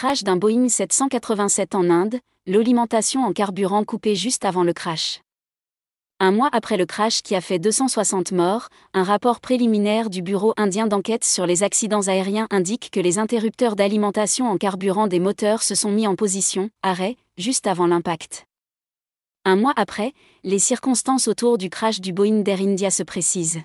crash d'un Boeing 787 en Inde, l'alimentation en carburant coupée juste avant le crash. Un mois après le crash qui a fait 260 morts, un rapport préliminaire du Bureau indien d'enquête sur les accidents aériens indique que les interrupteurs d'alimentation en carburant des moteurs se sont mis en position arrêt juste avant l'impact. Un mois après, les circonstances autour du crash du Boeing d'Air India se précisent.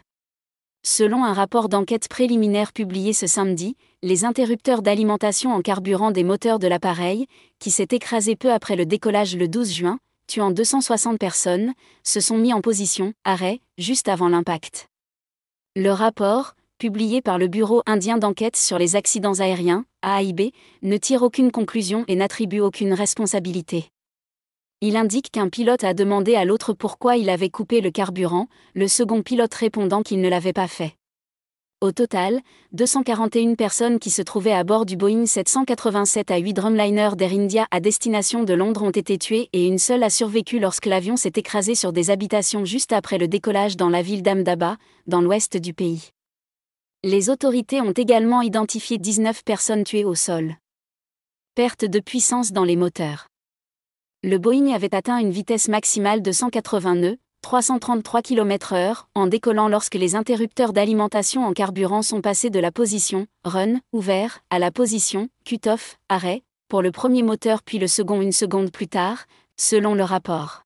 Selon un rapport d'enquête préliminaire publié ce samedi, les interrupteurs d'alimentation en carburant des moteurs de l'appareil, qui s'est écrasé peu après le décollage le 12 juin, tuant 260 personnes, se sont mis en position arrêt juste avant l'impact. Le rapport, publié par le Bureau indien d'enquête sur les accidents aériens, AIB, ne tire aucune conclusion et n'attribue aucune responsabilité. Il indique qu'un pilote a demandé à l'autre pourquoi il avait coupé le carburant, le second pilote répondant qu'il ne l'avait pas fait. Au total, 241 personnes qui se trouvaient à bord du Boeing 787 à 8 Dreamliner d'Air India à destination de Londres ont été tuées et une seule a survécu lorsque l'avion s'est écrasé sur des habitations juste après le décollage dans la ville d'Ahmedabad, dans l'ouest du pays. Les autorités ont également identifié 19 personnes tuées au sol. Perte de puissance dans les moteurs. Le Boeing avait atteint une vitesse maximale de 180 nœuds, 333 km/h, en décollant lorsque les interrupteurs d'alimentation en carburant sont passés de la position « run » ouvert à la position « cut-off » arrêt, pour le premier moteur puis le second une seconde plus tard, selon le rapport.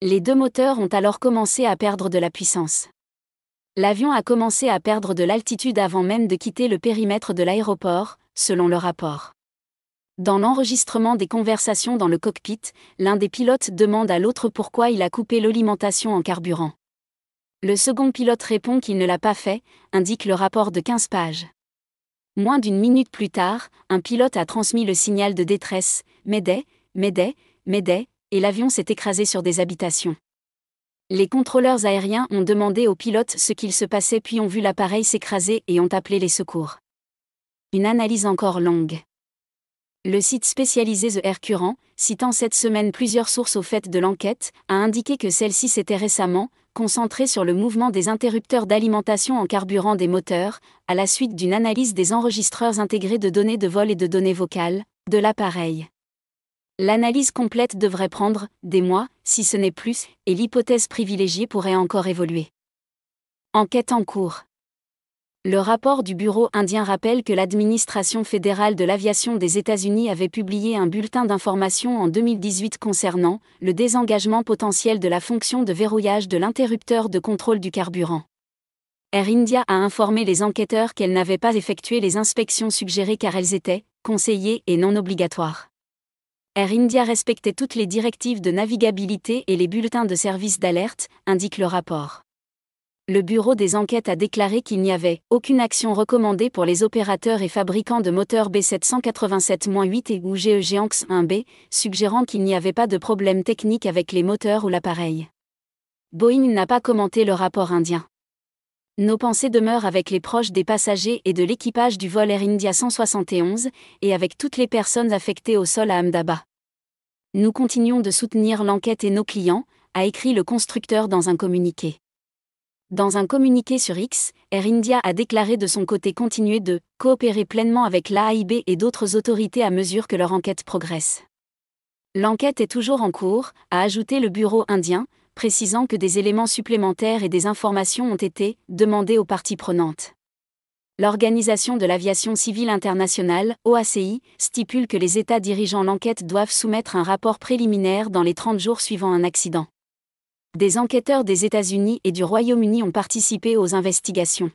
Les deux moteurs ont alors commencé à perdre de la puissance. L'avion a commencé à perdre de l'altitude avant même de quitter le périmètre de l'aéroport, selon le rapport. Dans l'enregistrement des conversations dans le cockpit, l'un des pilotes demande à l'autre pourquoi il a coupé l'alimentation en carburant. Le second pilote répond qu'il ne l'a pas fait, indique le rapport de 15 pages. Moins d'une minute plus tard, un pilote a transmis le signal de détresse « Mayday, Mayday, Mayday » et l'avion s'est écrasé sur des habitations. Les contrôleurs aériens ont demandé au pilote ce qu'il se passait puis ont vu l'appareil s'écraser et ont appelé les secours. Une analyse encore longue. Le site spécialisé The Air Current, citant cette semaine plusieurs sources au fait de l'enquête, a indiqué que celle-ci s'était récemment concentrée sur le mouvement des interrupteurs d'alimentation en carburant des moteurs, à la suite d'une analyse des enregistreurs intégrés de données de vol et de données vocales de l'appareil. L'analyse complète devrait prendre des mois, si ce n'est plus, et l'hypothèse privilégiée pourrait encore évoluer. Enquête en cours. Le rapport du Bureau indien rappelle que l'administration fédérale de l'aviation des États-Unis avait publié un bulletin d'information en 2018 concernant le désengagement potentiel de la fonction de verrouillage de l'interrupteur de contrôle du carburant. Air India a informé les enquêteurs qu'elle n'avait pas effectué les inspections suggérées car elles étaient conseillées et non obligatoires. Air India respectait toutes les directives de navigabilité et les bulletins de service d'alerte, indique le rapport. Le bureau des enquêtes a déclaré qu'il n'y avait aucune action recommandée pour les opérateurs et fabricants de moteurs B787-8 et ou GE-GEANX 1B, suggérant qu'il n'y avait pas de problème technique avec les moteurs ou l'appareil. Boeing n'a pas commenté le rapport indien. Nos pensées demeurent avec les proches des passagers et de l'équipage du vol Air India 171, et avec toutes les personnes affectées au sol à Ahmedabad. Nous continuons de soutenir l'enquête et nos clients, a écrit le constructeur dans un communiqué. Dans un communiqué sur X, Air India a déclaré de son côté continuer de coopérer pleinement avec l'AIB et d'autres autorités à mesure que leur enquête progresse. L'enquête est toujours en cours, a ajouté le bureau indien, précisant que des éléments supplémentaires et des informations ont été demandés aux parties prenantes. L'Organisation de l'aviation civile internationale, OACI, stipule que les États dirigeant l'enquête doivent soumettre un rapport préliminaire dans les 30 jours suivant un accident. Des enquêteurs des États-Unis et du Royaume-Uni ont participé aux investigations.